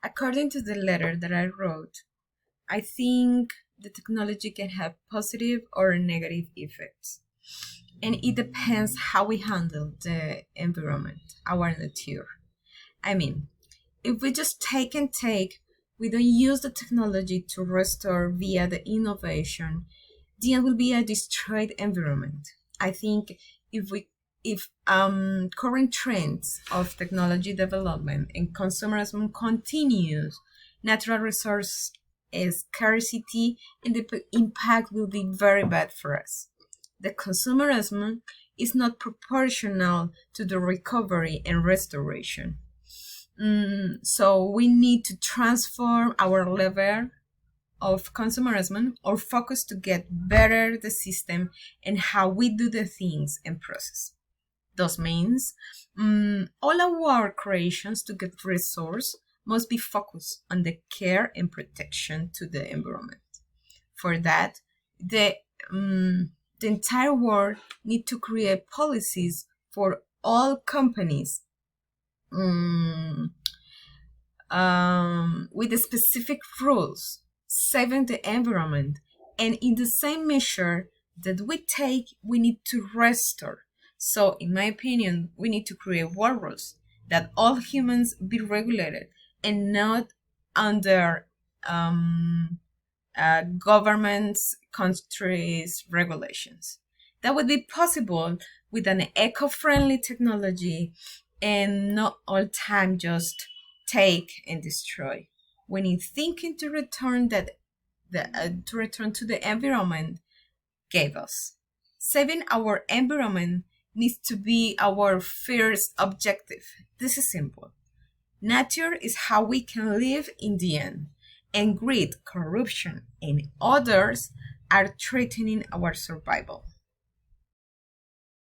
According to the letter that I wrote, I think the technology can have positive or negative effects. And it depends how we handle the environment, our nature. I mean, if we just take and take, we don't use the technology to restore via the innovation, then it will be a destroyed environment. I think if current trends of technology development and consumerism continues, natural resource scarcity and the impact will be very bad for us. The consumerism is not proportional to the recovery and restoration. So we need to transform our level of consumerism or focus to get better the system and how we do the things and process. Thus means all our creations to get resource must be focused on the care and protection to the environment. For that, the entire world need to create policies for all companies with the specific rules, saving the environment, and in the same measure that we take, we need to restore. So, in my opinion, we need to create world rules that all humans be regulated and not under governments, countries' regulations. That would be possible with an eco-friendly technology and not all time just take and destroy. When you thinking to return to return to the environment gave us. Saving our environment needs to be our first objective. This is simple. Nature is how we can live in the end, and greed, corruption, and others are threatening our survival.